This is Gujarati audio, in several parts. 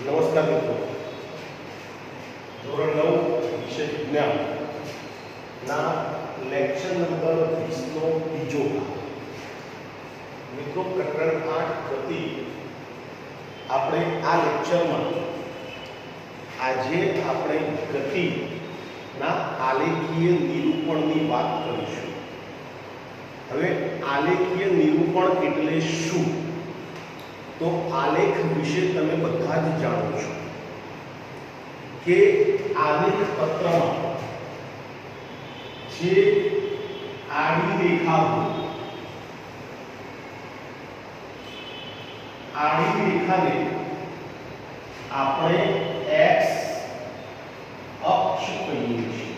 નમસ્કાર મિત્રો, ધોરણ 9 વિષય વિજ્ઞાન ના લેક્ચર નંબર 20 નો બીજો ભાગ. મિત્રો, પ્રકરણ 8 ગતિ. આપણે આ લેક્ચરમાં આજે આપણે ગતિના આલેખીય નિરૂપણની વાત કરીશું. હવે આલેખીય નિરૂપણ એટલે શું? તો આલેખ વિશે તમે બધા જ જાણો છો કે આલેખ પત્રમાં જે આડી રેખા હોય, આડી રેખાને આપણે x અક્ષ કહીએ છીએ.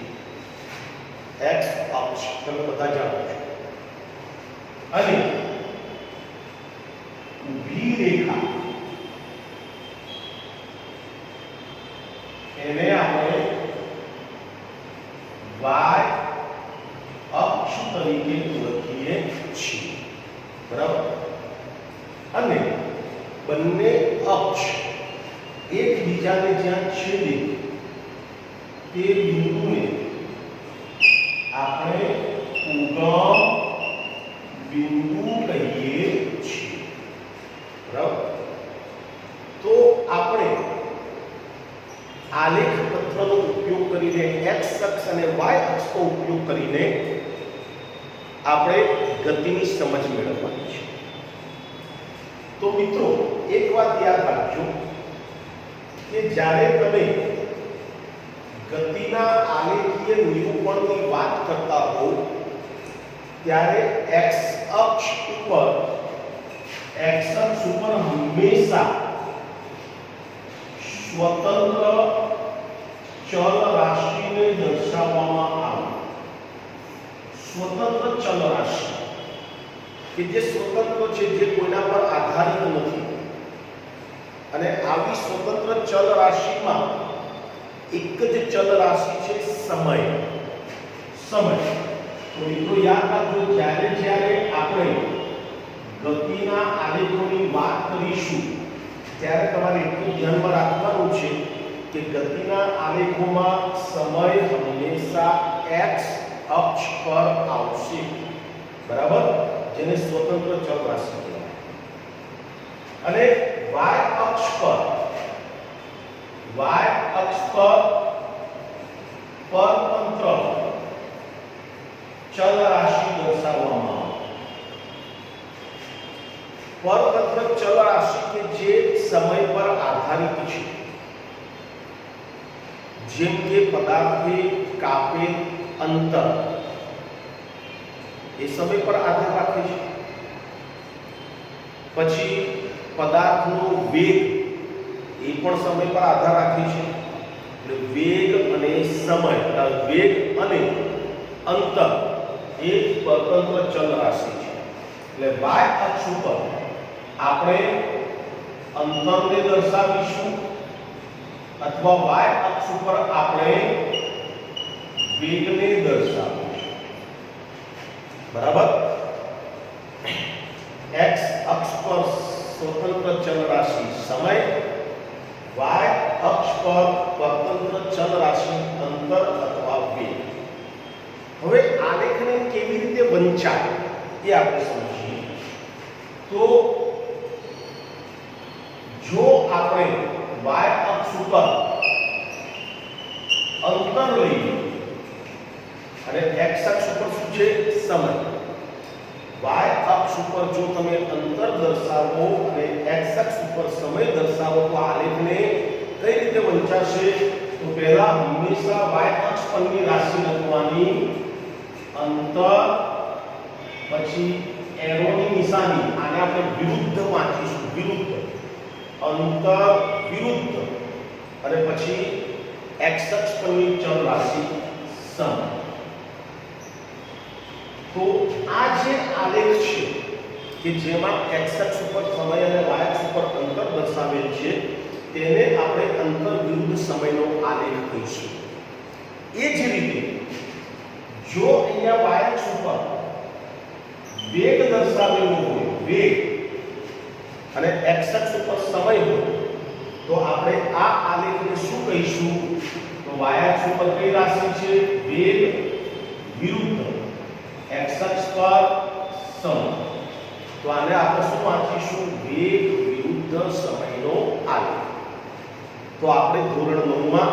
x અક્ષ તમે બધા જાણો છો. અને ઊભી રેખા એને આપણે y અક્ષ તરીકે ઓળખીએ છીએ. બરાબર? અને બંને અક્ષ એકબીજાને જ્યાં છેદે તે બિંદુને આપણે ઉગમ બિંદુ કહીએ છીએ. બરાબર? તો આપણે આલેખ પત્રનો ઉપયોગ કરીને x અક્ષ અને y અક્ષનો ઉપયોગ કરીને આપણે ગતિની સમજ મેળવવાની છે. તો મિત્રો, એક વાત યાદ રાખજો કે જ્યારે તમે ગતિના આલેખીય નિરૂપણની વાત કરતા હો ત્યારે x અક્ષ ઉપર હંમેશા સ્વતંત્ર ચલ રાશિને દર્શાવવામાં આવે. સ્વતંત્ર ચલ રાશિ કે જે સ્વતંત્ર છે, જે કોઈના પર આધારિત નથી. અને આવી સ્વતંત્ર ચલ રાશિમાં એક જ ચલ રાશિ છે સમય. તો મિત્રો યાદ રાખજો, જ્યારે આપણે ગતિના આલેખોની વાત કરીશું ત્યારે તમારે એટલું ધ્યાનમાં રાખવાનું છે કે ગતિના આલેખોમાં સમય હંમેશા x અક્ષ પર આવશે. બરાબર? જેને સ્વતંત્ર ચલ રાશિ કહેવાય. અને y અક્ષ પર પરતંત્ર ચલ રાશિ દર્શાવવામાં આવે. પરતંત્ર ચલ રાશિ કે જે સમય પર આધારિત છે. જેમ કે પદાર્થે કાપે અંતર એ સમય પર આધાર રાખે છે. પછી પદાર્થનો વેગ એ પણ સમય પર આધાર રાખે છે. એટલે વેગ અને સમય, વેગ અને અંતર એ સ્વતંત્ર ચલ રાશિ છે. એટલે y અક્ષ ઉપર આપણે અંતરને દર્શાવીશું અથવા y અક્ષ ઉપર આપણે વેગને દર્શાવીશું. બરાબર? x અક્ષ પર સ્વતંત્ર ચલ રાશિ સમય, y અક્ષ પર સ્વતંત્ર ચલ રાશિ અંતર અથવા વેગ. હવે આલેખને કેવી રીતે વંચાય એ આપણે સમજીએ. તો જો આપણે y અક્ષ ઉપર અંતર લઈએ અને x અક્ષ ઉપર શું છે? સમય. y અક્ષ ઉપર જો તમે અંતર દર્શાવો અને x અક્ષ ઉપર સમય દર્શાવો તો આલેખને કઈ રીતે વંચાશે? તો પહેલા હંમેશા y અક્ષ પરની રાશિ લખવાની, અંતર, પછી એરોની નિશાની, આને આપણે વિરુદ્ધ વાંચીશું, વિરુદ્ધ, અંતર વિરુદ્ધ, અને પછી x અક્ષ પરની ચલ રાશિ સમય. તો આ જે આલેખ છે કે જેમાં x અક્ષ ઉપર સમય અને y અક્ષ ઉપર અંતર દર્શાવેલ છે તેને આપણે અંતર વિરુદ્ધ સમયનો આલેખ કહીશું. એ જ રીતે જો અહીંયા y અક્ષ ઉપર વેગ દર્શાવેલો હોય, વેગ, અને x અક્ષ ઉપર સમય હોય, તો તો આપણે આ આલેખને શું કહીશું? તો y અક્ષ ઉપર કઈ રાશિ છે? વેગ વિરુદ્ધ x અક્ષ પર સમય. તો આને આપણે શું વાંચીશું? વેગ વિરુદ્ધ સમયનો આલેખ. તો આપણે ધોરણ 9 માં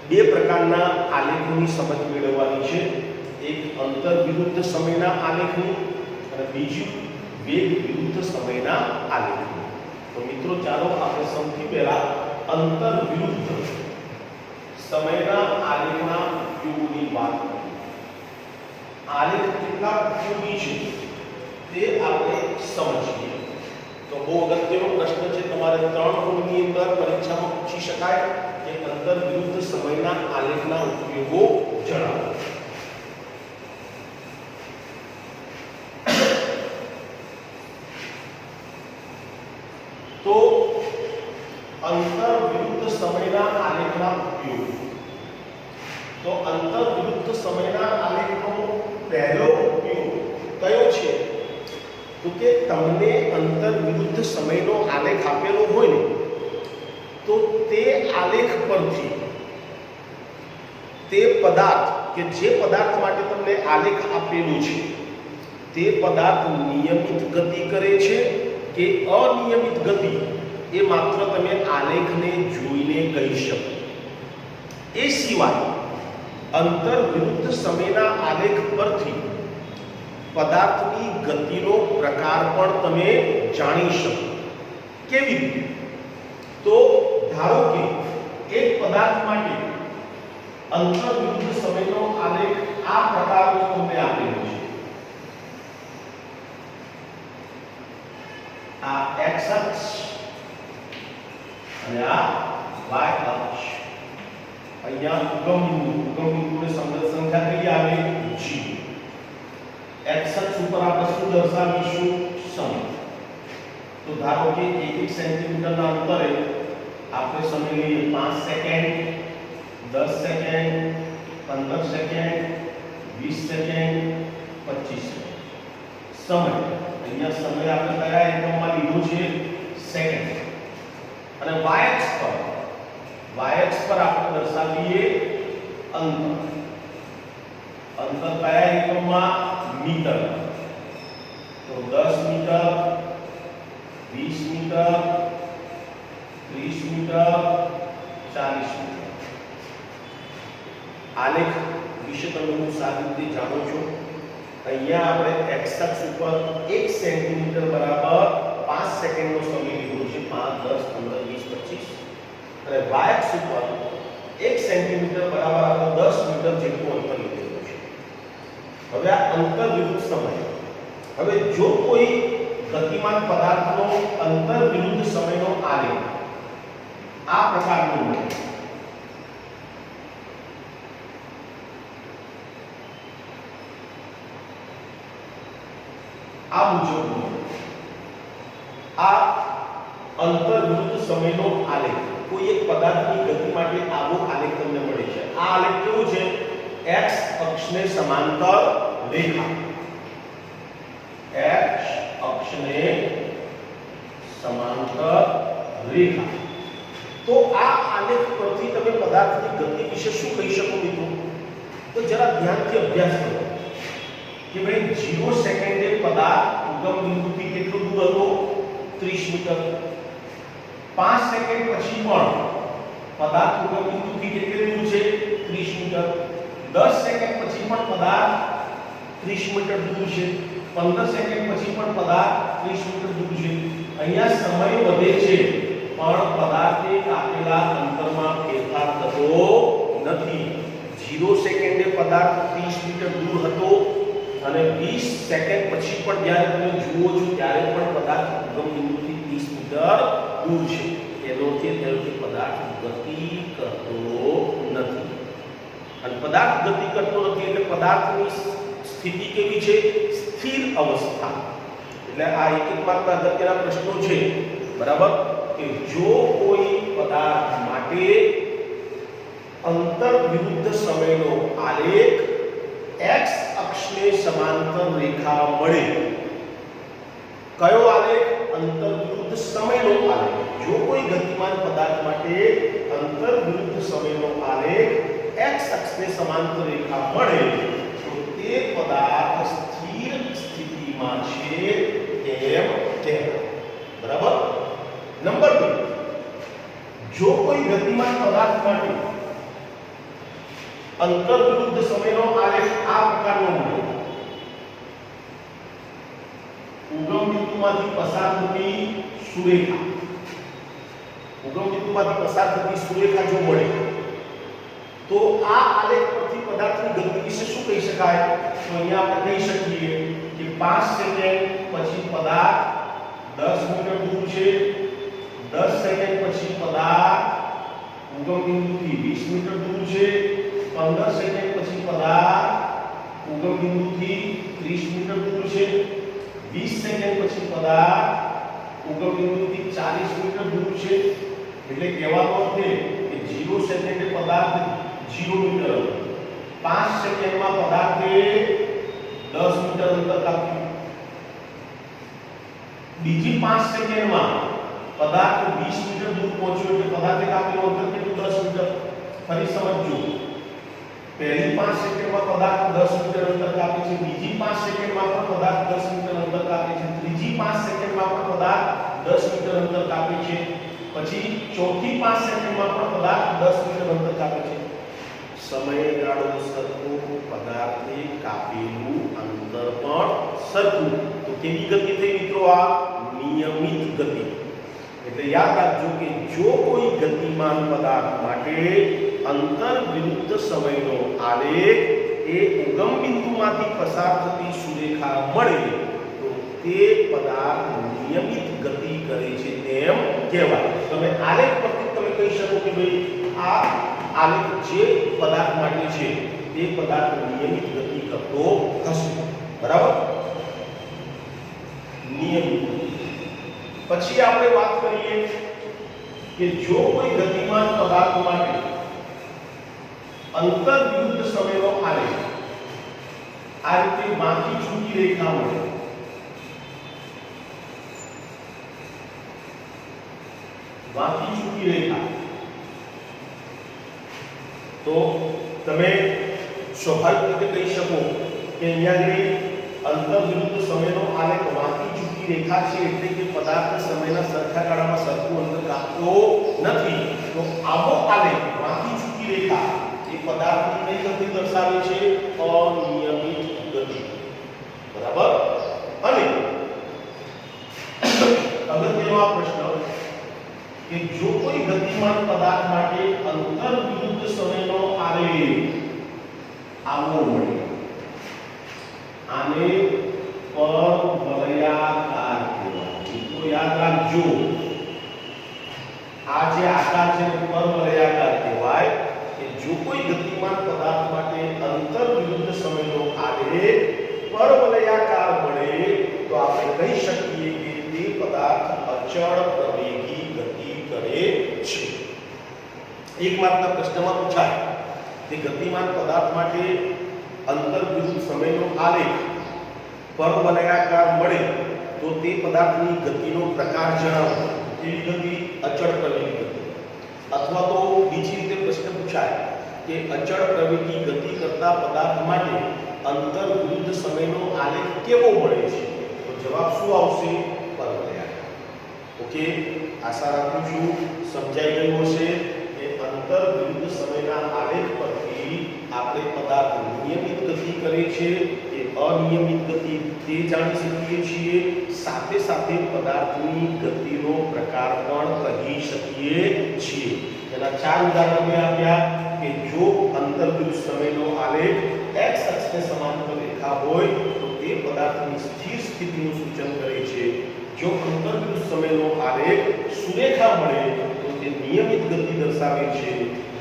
બે પ્રકારના આલેખોની સમજ મેળવવાની છે. એક અંતર વિરુદ્ધ સમયના આલેખની અને બીજું વેગ વિરુદ્ધ સમયના આલેખની. તો મિત્રો ચાલો આપણે સૌથી પહેલા અંતર વિરુદ્ધ સમયના આલેખના ઉપયોગોની વાત કરીએ. આલેખ કેટલા ઉપયોગી છે તે આપણે સમજીએ. તો બહુ અગત્યનો પ્રશ્ન છે, તમારે 3 ગુણની અંદર પરીક્ષામાં પૂછી શકાય કે અંતર વિરુદ્ધ સમયના આલેખના ઉપયોગો જણાવો. તો અંતર વિરુદ્ધ સમયના આલેખના ઉપયોગ. તો અંતર વિરુદ્ધ સમયના આલેખનો પહેલો ઉપયોગ કયો છે? તો કે તમને અંતર વિરુદ્ધ સમયનો આલેખ આપેલો હોય ને, તો તે આલેખ પરથી તે પદાર્થ કે જે પદાર્થ માટે તમને આલેખ આપેલું છે તે પદાર્થ નિયમિત ગતિ કરે છે કે અનિયમિત ગતિ, એ માત્ર તમે આલેખને જોઈને કહી શકો. એ સિવાય અંતર વિરુદ્ધ સમયના આલેખ પરથી પદાર્થની ગતિનો પ્રકાર પણ તમે જાણી શકો. કેવી રીતે? તો ધારો કે એક પદાર્થ માટે અંતર વિરુદ્ધ સમયનો આલેખ આ પ્રકારનો તમને આપેલો છે. આ x અક્ષ અને આ y અક્ષ. અહીંયા ઉગમ બિંદુની સંખ્યા કઈ આવે? g. x અક્ષ ઉપર આપણે શું દર્શાવીશું? સમય. તો ધારો કે 1 સેન્ટીમીટરના અંતરે આપણે સમય લઈએ 5 second, 10 second, 15 second, 20 second, 25 second. સમય અહીંયા સમય આપણે કયા એકમમાં લીધો છે? સેકન્ડ. અને y અક્ષ પર આપણે દર્શાવીએ અંતર. અંતર કયા એકમમાં? મીટર. તો 10 મીટર, 20 મીટર, 30 મીટર, 40 મીટર. આલેખ વિશે તમે બહુ સારી રીતે જાણો છો. અહીંયા આપણે x અક્ષ ઉપર 1 સેન્ટીમીટર બરાબર 5 સેકન્ડનો સમય લીધો છે. 5, 10, 15, 20, 25. અને y અક્ષ ઉપર 1 સેન્ટીમીટર બરાબર આપણે 10 મીટર જેટલું અંતર લીધેલું છે. હવે આ અંતર વિરુદ્ધ સમય. હવે જો કોઈ ગતિમાન પદાર્થનો અંતર વિરુદ્ધ સમયનો આલેખ આ પ્રકારનો હોય, આ મુજબ આ અંતર વિરુદ્ધ સમયનો આલેખ, કોઈ એક પદાર્થની ગતિ માટે આવો આલેખ તમને મળે છે. આ આલેખ કેવો છે? x અક્ષને સમાંતર રેખા. x અક્ષને સમાંતર રેખા. તો આ આલેખ પરથી તમે પદાર્થની ગતિ વિશે શું કહી શકો મિત્રો? તો જરા ધ્યાનથી અભ્યાસ કરો કે ભાઈ 0 સેકન્ડે પદાર્થ ઉગમ બિંદુથી કેટલો દૂર હતો? 30 મીટર. 5 સેકન્ડ પછી પણ પદાર્થ ઉગમ બિંદુથી કેટલે દૂર છે? 30 મીટર. 10 સેકન્ડ પછી પણ પદાર્થ 30 મીટર દૂર છે. 15 સેકન્ડ પછી પણ પદાર્થ 30 મીટર દૂર છે. અહીંયા સમય વધે છે પણ પદાર્થે કાપેલા અંતરમાં ફેરફાર થતો નથી. 0 સેકન્ડે પદાર્થ 30 મીટર દૂર હતો અને 20 સેકન્ડ પછી પણ જ્યારે તમે જુઓ છો ત્યારે પણ પદાર્થ ઉગમ બિંદુથી 30 મીટર દૂર છે. એનો અર્થ એ થયો કે પદાર્થ ગતિ કરતો નથી. અને પદાર્થ ગતિ કરતો નથી એટલે પદાર્થની સ્થિતિ કેવી છે? સ્થિર અવસ્થા. એટલે આ એક માત્ર અગત્યના પ્રશ્નો છે, બરાબર, કે જો કોઈ પદાર્થ માટે અંતર વિરુદ્ધ સમયનો આલેખ x અક્ષને સમાંતર રેખા મળે કયો આલેખ? અંતરવિરુદ્ધ સમયનો આલેખ. જો કોઈ ગતિમાન પદાર્થ માટે અંતરવિરુદ્ધ સમયનો આલેખ x અક્ષને સમાંતર રેખા મળે તો તે પદાર્થ સ્થિર સ્થિતિમાં છે એમ કહેવાય. બરાબર. નંબર 2, જો કોઈ ગતિમાન પદાર્થ માટે અંતરવિરુદ્ધ સમયનો આલેખ આ પ્રકારનો મળે, ઉગમ બિંદુમાંથી પસાર થતી સુરેખા, ઉગમ બિંદુમાંથી પસાર થતી સુરેખા જો મળે તો આ આલેખ પરથી પદાર્થની ગતિ વિશે શું કહી શકાય? તો અહીંયા આપણે કહી શકીએ કે 5 સેકન્ડ પછી પદાર્થ 10 મીટર દૂર છે, 10 સેકન્ડ પછી પદાર્થ ઉગમ બિંદુથી 20 મીટર દૂર છે, 15 સેકન્ડ પછી પદાર્થ ઉગમ બિંદુથી 30 મીટર દૂર છે, 20 સેકન્ડ પછી પદાર્થ ઉગમ બિંદુથી 40 મીટર દૂર છે. એટલે કહેવાનો અર્થ એ કે 0 સેકન્ડે પદાર્થ 0 મીટર, 5 સેકન્ડમાં પદાર્થે 10 મીટર અંતર કાપ્યું, બીજી 5 સેકન્ડમાં પદાર્થ 20 મીટર દૂર પહોંચ્યો એટલે પદાર્થે કાપેલું અંતર કેટલું? 10 મીટર. ફરી સમજજો, પહેલી 5 સેકન્ડમાં પદાર્થ 10 મીટર અંતર કાપે છે, બીજી 5 સેકન્ડમાં પણ પદાર્થ 10 મીટર અંતર કાપે છે, ત્રીજી 5 સેકન્ડમાં પણ પદાર્થ 10 મીટર અંતર કાપે છે, પછી ચોથી 5 સેકન્ડમાં પણ પદાર્થ 10 મીટર અંતર કાપે છે. સમયગાળો સરખો, પદાર્થે કાપેલું અંતર પણ સરખું. તો કેવી ગતિ થઈ મિત્રો? આ નિયમિત ગતિ. એટલે યાદ રાખજો કે જો કોઈ ગતિમાન પદાર્થ માટે અંતર વિરુદ્ધ સમયનો આલેખ એ ઉગમ બિંદુમાંથી પસાર થતી સુરેખા મળે તો તે પદાર્થ નિયમિત ગતિ કરે છે તેમ કહેવાય. તમે આલેખ પરથી તમે કહી શકો કે ભાઈ આ આલેખ જે પદાર્થ માટે છે તે પદાર્થ નિયમિત ગતિ કરતો હશે. બરાબર. નિયમિત. પછી આપણે વાત કરીએ કે જો કોઈ ગતિમાન પદાર્થ માટે અંતર વિરુદ્ધ સમયનો આલેખ આ રીતે બાકી છૂટી રેખા મળે, બાકી છૂટી રેખા, તો તમે સ્વાભાવિક રીતે કહી શકો કે અહીંયા અંતર વિરુદ્ધ સમયનો આલેખ બાકી છૂટી રેખા છે એટલે કે પદાર્થ સમયના સરખા ગાળામાં સરખું અંતર કાપતો નથી. તો આવો આલેખ બાકી છૂટી રેખા એ પદાર્થની કઈ ગતિ દર્શાવે છે? અનિયમિત ગતિ. બરાબર. અને અગત્યનો આ પ્રશ્ન કે જો કોઈ ગતિમાન પદાર્થ માટે અંતર વિરુદ્ધ સમયનો આલેખ આવો મળે, આને પરવલયાકાર કહેવાય. તો યાદ રાખજો આ જે આકાર છે પરવલયાકાર કહેવાય. જો કોઈ ગતિમાન પદાર્થ માટે અંતર વિરુદ્ધ સમયનો આલેખ પરવલયાકાર મળે તો આપણે કહી શકીએ કે તે પદાર્થ અચળ પ્રવેગી ગતિ કરે છે. એક માર્કના પ્રશ્નમાં પૂછાય કે ગતિમાન પદાર્થ માટે અંતર વિરુદ્ધ સમયનો આલેખ પરવલયાકાર મળે તો તે પદાર્થની ગતિનો પ્રકાર જણાવો. કેવી ગતિ? અચળ પ્રવેગી ગતિ. અથવા તો બીજી રીતે પ્રશ્ન પૂછાય કે અચળ પ્રવેગી ગતિ કરતા પદાર્થ માટે અંતર વિરુદ્ધ સમયનો આલેખ કેવો મળે છે? તો જવાબ શું આવશે? પરવલયાકાર. ઓકે, આશા રાખું છું સમજાઈ ગયું હશે કે અંતર વિરુદ્ધ સમયના આલેખ પરથી આપણે પદાર્થ નિયમિત ગતિ કરે છે કે અનિયમિત ગતિ તે જાણી શકીએ છીએ. સાથે સાથે પદાર્થની ગતિનો પ્રકાર પણ કહી શકીએ છીએ. એના 4 ઉદાહરણો મેં આપ્યા કે જો અંતર વિરુદ્ધ સમયનો આલેખ x અક્ષને સમાંતર રેખા હોય તો તે પદાર્થની સ્થિર સ્થિતિનું સૂચન કરે છે. જો અંતર વિરુદ્ધ સમયનો આલેખ સુરેખા મળે તો તે નિયમિત ગતિ દર્શાવે છે.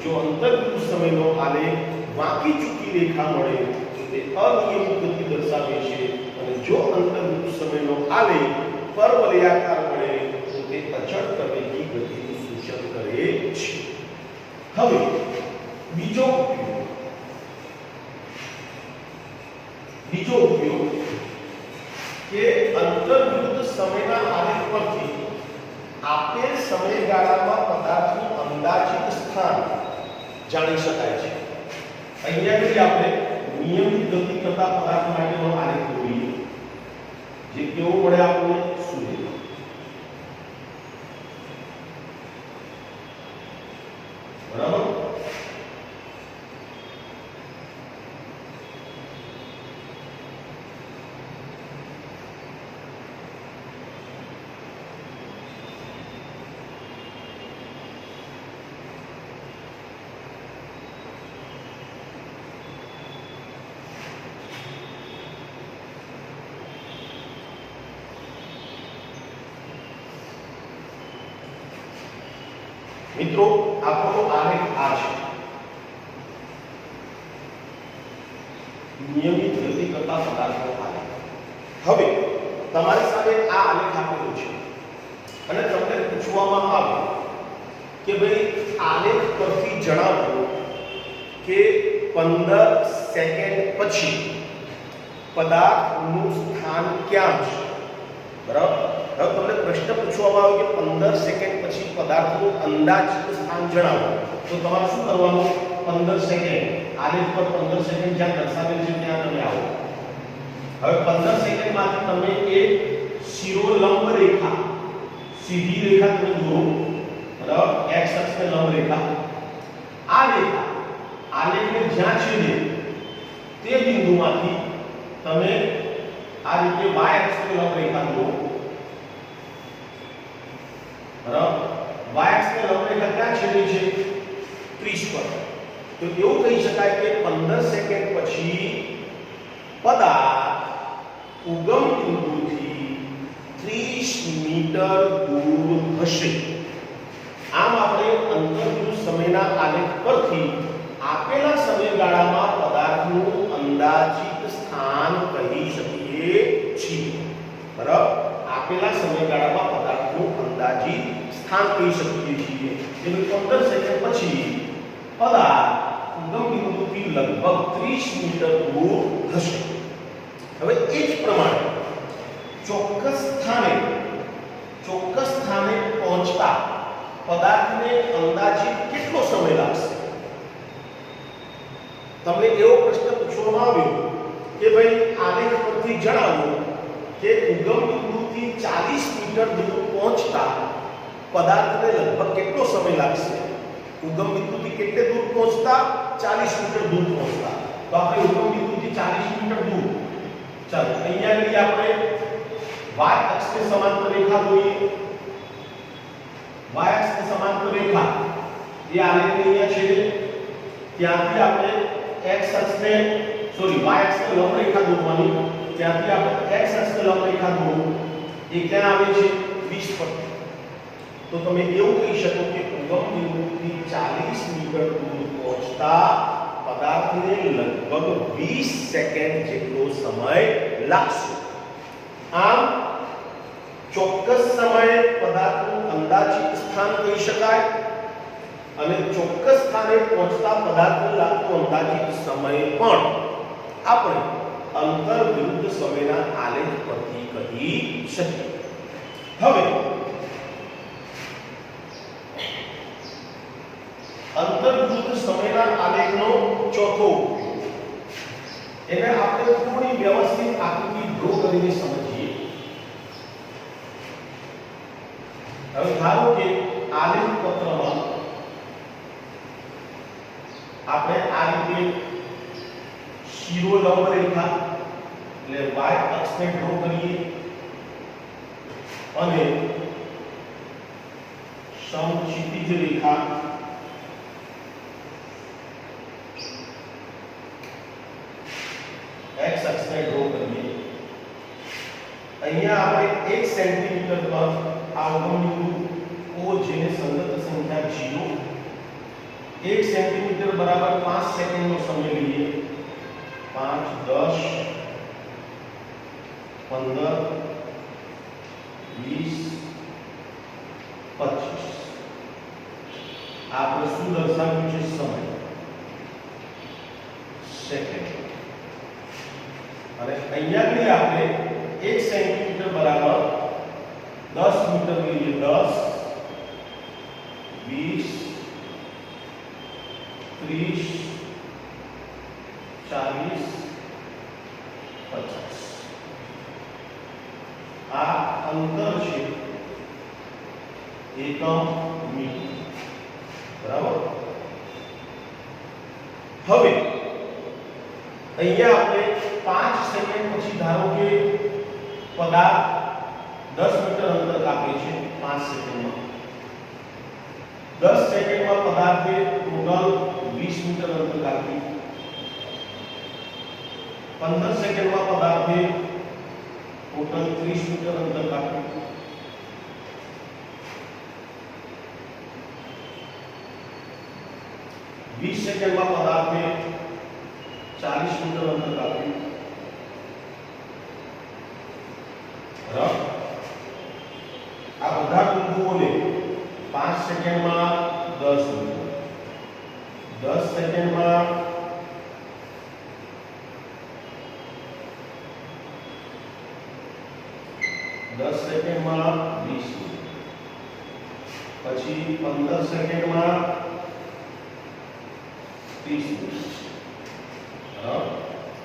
જો અંતર વિરુદ્ધ સમયનો આલેખ વાંકી ચૂકી રેખા મળે તો તે અનિયમિત ગતિ દર્શાવે છે. અને જો અંતર વિરુદ્ધ સમયનો આલેખ પરવલયાકાર મળે તો તે અચળ પ્રવેગી ગતિનું સૂચન કરે છે. હવે બીજો ઉપયોગ કે અંતર વિરુદ્ધ સમયના આલેખ પરથી આપેલ સમયગાળામાં પદાર્થનું અંદાજિત સ્થાન જાણી શકાય છે. અહીંયા જે આપણે નિયમિત ગતિ કરતા પદાર્થ માટેનો આલેખ દોરીએ, જે કેવો મળે આપણને સૂર્ય. બરાબર. મિત્રો આપણો આલેખ આ છે. નિયમિત ગતિ કરતા પદાર્થનો આલેખ. હવે તમારી સામે આ આલેખ આપેલો છે અને તમને પૂછવામાં આવે કે ભાઈ આલેખ પરથી જણાવો કે 15 સેકન્ડ પછી પદાર્થનું સ્થાન ક્યાં છે. બરાબર. હવે તમને પ્રશ્ન પૂછવામાં આવે કે 15 સેકન્ડ પછી પદાર્થનું અંદાજિત સ્થાન જણાવો, તો તમારે શું કરવાનું? 15 સેકન્ડ આલેખ પર 15 સેકન્ડ જ્યાં દર્શાવેલ છે ત્યાં તમે આવો. હવે 15 સેકન્ડમાંથી તમે એક શિરોલંબ રેખા, સીધી રેખા તમે દોરો. બરાબર. x અક્ષને લંબ રેખા. આ રેખા આલેખને જ્યાં છેદે તે બિંદુમાંથી તમે આ રીતે y અક્ષને લંબ રેખા દોરો. બરાબર. y અક્ષને લંબ રેખા ક્યાં છેદે છે? 30 પર. તો એવું કહી શકાય કે 15 સેકન્ડ પછી પદાર્થ ઉગમ બિંદુથી 30 મીટર દૂર હશે. આમ આપણે અંતર્ગત સમયના આલેખ પરથી આપેલા સમયગાળામાં પદાર્થનું અંદાજિત સ્થાન કહી શકીએ છીએ. બરાબર. આપેલા સમયગાળામાં પદાર્થનું અંદાજિત સ્થાન કહી શકીએ છીએ. એટલે 15 સેકન્ડ પછી પદાર્થ ઉગમ બિંદુથી લગભગ 30 મીટર દૂર હશે. હવે એ જ પ્રમાણે ચોક્કસ સ્થાને પહોંચતા પદાર્થને અંદાજિત કેટલો સમય લાગશે? તમને એવો પ્રશ્ન પૂછવામાં આવ્યો કે ભાઈ આલેખ પરથી જણાવો કે ઉગમ બિંદુથી 40 મીટર દૂર પહોંચતા પદાર્થને લગભગ કેટલો સમય લાગશે? ઉગમ બિંદુથી કેટલે દૂર પહોંચતા? 40 મીટર દૂર પહોંચતા. તો આપણે ઉગમ બિંદુથી 40 મીટર દૂર, ચાલો અહીંયા આગળ આપણે y અક્ષને સમાંતર રેખા દોરીએ. y અક્ષને સમાંતર રેખા એ આલેખને અહીંયા છેદે. ત્યાંથી આપણે x અક્ષને y અક્ષને લંબ રેખા દોરવાની. ત્યાંથી આપણે x અક્ષને લંબ રેખા દોરો. એ ક્યાં આવે છે? 20 પર. તો તમે એવું કહી શકો કે ઉગમ બિંદુથી 40 મીટર દૂર પહોંચતા પદાર્થને લગભગ 20 સેકન્ડ જેટલો સમય લાગશે. આમ ચોક્કસ સમયે પદાર્થનું અંદાજિત સ્થાન કહી શકાય અને ચોક્કસ સ્થાને પહોંચતા પદાર્થને લાગતો અંદાજિત સમય પણ આપણે અંતર્વિરુદ્ધ સમયના આલેખ પરથી કહી શકીએ. હવે અંતર્વિરુદ્ધ સમયના આલેખનો ચોથો ઉપયોગ, એને આપણે થોડી વ્યવસ્થિત આકૃતિ ડ્રો કરીને સમજીએ. હવે ધારો કે આલેખ પત્રમાં આપણે આ રીતે શિરોલંબ રેખા એટલે y અક્ષને ડ્રો કરીએ અને સમક્ષિતિજ રેખા x અક્ષને ડ્રો કરીએ. અહીંયા આપણે 1 સેન્ટીમીટર પર આ ઉગમ બિંદુ O જેને સંગત સંખ્યા 0, 1 સેન્ટીમીટર બરાબર 5 સેકન્ડનો સમય લઈએ. 5 10 15 20 25 આપણે શું દર્શાવ્યું છે? સમય, સેકન્ડ. અને અહીંયા આપણે 1 સેન્ટીમીટર બરાબર 10 मीटर के लिए 10, 20, 30, 40, 50 आ अंतर है एकम मीटर बराबर। હવે અહીંયા આપણે 5 સેકન્ડ પછી ધારો કે પદાર્થ 10 મીટર અંતર કાપે છે 5 સેકન્ડમાં, 10 સેકન્ડમાં પદાર્થે ટોટલ 20 મીટર અંતર કાપ્યું, 15 સેકન્ડમાં પદાર્થે ટોટલ 30 મીટર અંતર કાપ્યું, 20 સેકન્ડમાં પદાર્થે 40 મીટર અંતર કાપ્યું, બરાબર। આ બધા બિંદુઓને 5 સેકન્ડમાં 10 મીટર, 10 સેકન્ડમાં 10 સેકન્ડમાં 20 મીટર, પછી 15 સેકન્ડમાં 30 મીટર, બરાબર।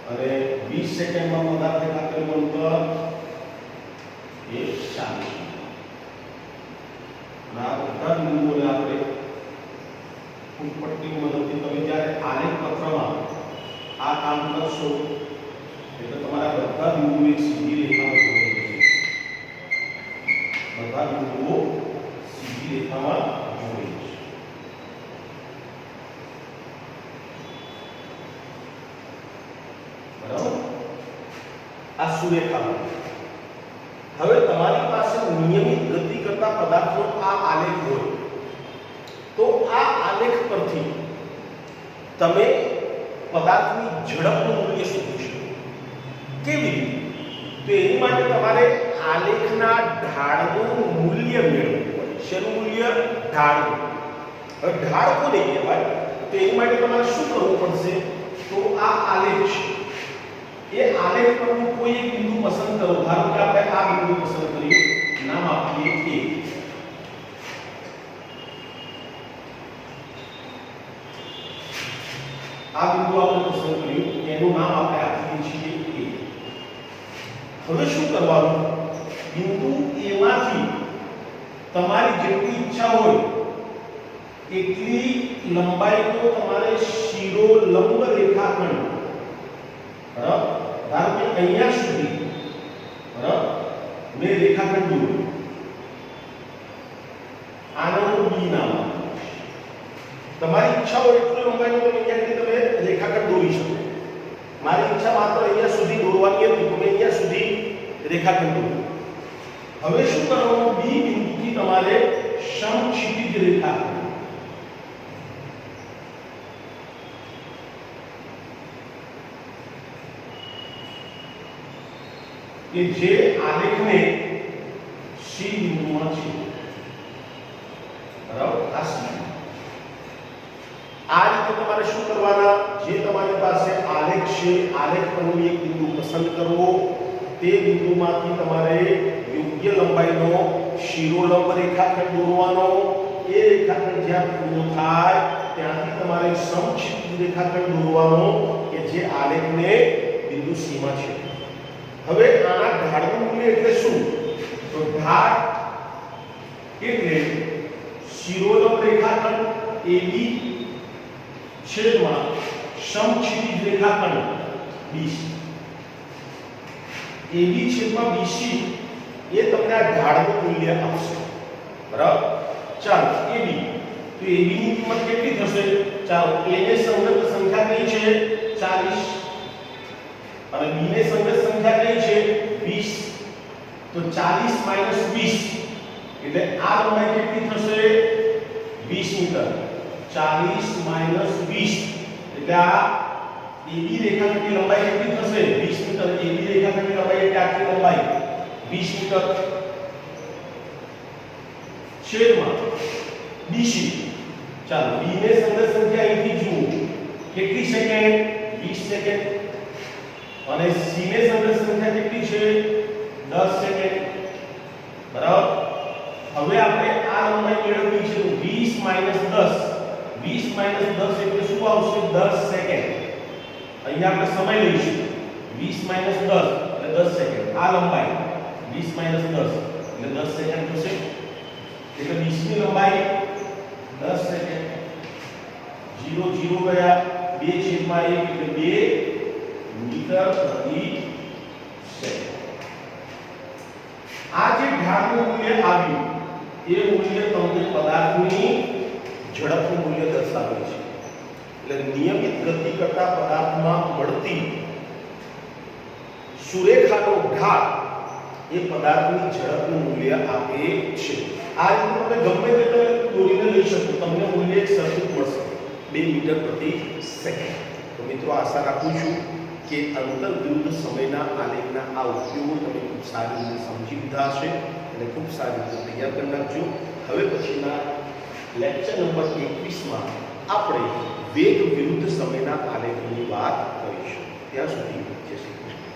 અને 20 સેકન્ડમાં પદાર્થે કાપેલું અંતર એ 40 મીટર। આ બધા બિંદુઓને આપણે ફૂટપટ્ટીની મદદથી તમે જ્યારે આલેખ પત્રમાં આ કામ કરશો એટલે તમારા બધા બિંદુઓ એક સીધી રેખામાં જોડાઈ જશે, બધા બિંદુઓ સીધી રેખામાં જોડાઈ જશે, બરાબર। આ સુરેખા। હવે તમારી પાસે નિયમિત ગતિ કરતા પદાર્થનો આ આલેખ હોય તો આ આલેખ પરથી તમે પદાર્થની ઝડપનું મૂલ્ય શોધી શકો। કેવી રીતે? તો એની માટે તમારે આલેખના ઢાળનું મૂલ્ય મેળવવું પડે। શેનું મૂલ્ય? ઢાળનું। હવે ઢાળ કોને કહેવાય? તો એની માટે તમારે શું કરવું પડશે? તો આ આલેખ છે, એ આલેખ પરનું કોઈ એક બિંદુ પસંદ કરો। ધારો કે આપણે આ બિંદુ પસંદ કરીએ, નામ આપીએ A। આ બિંદુ આપણે પસંદ કર્યું, એનું નામ આપણે આપીએ છીએ A। હવે શું કરવાનું? બિંદુ A માંથી તમારી જેટલી ઈચ્છા હોય એટલી લંબાઈનો તમારે શિરોલંબ રેખાખંડ, બરાબર, ધારો કે અહીંયા સુધી, બરાબર, મેં રેખાખંડ દોર્યું, આનો B નામ આપ્યું। તમારી ઈચ્છા હોય એટલી લંબાઈનો તમે અહીંયાથી તમે રેખાખંડ દોરી શકો। મારી ઈચ્છા માત્ર અહીંયા સુધી દોરવાની હતી તો મેં અહીંયા સુધી રેખાખંડ દોર્યું। હવે શું કરવાનું? B બિંદુથી તમારે સમક્ષિતિજ રેખાખંડ, કે જે આલેખને C બિંદુમાં છે, બરાબર, આ C। આ રીતે તમારે શું કરવાના? જે તમારી પાસે આલેખ છે, આલેખ પરનું એક બિંદુ પસંદ કરવો, તે બિંદુમાંથી તમારે યોગ્ય લંબાઈનો શિરોલંબ રેખાખંડ દોરવાનો। એ રેખાખંડ જ્યાં પૂરો થાય ત્યાંથી તમારે સમક્ષિતિજ રેખાખંડ દોરવાનો કે જે આલેખને બિંદુ C માં છે। હવે આના ઢાળનું મૂલ્ય એટલે શું? તો ઢાળ એટલે શિરોલંબ રેખાખંડ AB છેદમાં સમક્ષિતિજ રેખાખંડ BC। AB છેદમાં BC એ તમને આ ઢાળનું મૂલ્ય આપશે, બરાબર। ચાલો AB, તો AB ની કિંમત કેટલી થશે? ચાલો A ને સંગત સંખ્યા કઈ છે? 40 અને B ને સંગત સંખ્યા કઈ છે? 20। તો 40 - 20 એટલે આ લંબાઈ કેટલી થશે? 20 મીટર। 40 - 20 એટલે આ AB રેખાખંડની લંબાઈ કેટલી થશે? 20 મીટર। AB રેખાખંડની લંબાઈ એટલે આટલી લંબાઈ 20 મીટર છેદમાં BC। ચાલો B ને સંગત સંખ્યા અહીંથી જુઓ કેટલી સેકન્ડ? 20 સેકન્ડ। અને C ને સંગત સંખ્યા કેટલી છે? 10 સેકન્ડ, બરાબર। હવે આપણે આ લંબાઈ મેળવવી છે તો 20 - 10 20 - 10 એટલે શું આવશે 10 સેકન્ડ અહીંયા આપણે સમય લઈશું 20 - 10 એટલે 10 સેકન્ડ આ લંબાઈ 20 - 10 એટલે 10 સેકન્ડ થશે એટલે 20 ની લંબાઈ 10 સેકન્ડ 0 0 ગયા 2/1 એટલે 2 મીટર પ્રતિ સેકન્ડ આ જે ઢાળનું મૂલ્ય આવ્યું એ મૂલ્ય તમને પદાર્થની ઝડપનું મૂલ્ય દર્શાવે છે એટલે નિયમિત ગતિ કરતા પદાર્થમાં મળતી સુરેખાનો ઢાળ એ પદાર્થની ઝડપનું મૂલ્ય આપે છે આ રીતે તમે ગમે તે દોરીને લઈ શકો તમને મૂલ્ય એક સરખું મળશે 2 મીટર પ્રતિ સેકન્ડ તો મિત્રો આશા રાખું છું કે અંતર વિરુદ્ધ સમયના આલેખના આ ઉપયોગો તમે ખૂબ સારી રીતે સમજી લીધા હશે અને ખૂબ સારી રીતે તૈયાર કરી નાખજો હવે પછીના લેક્ચર નંબર 21માં આપણે વેગ વિરુદ્ધ સમયના આલેખની વાત કરીશું ત્યાં સુધી જય શ્રી કૃષ્ણ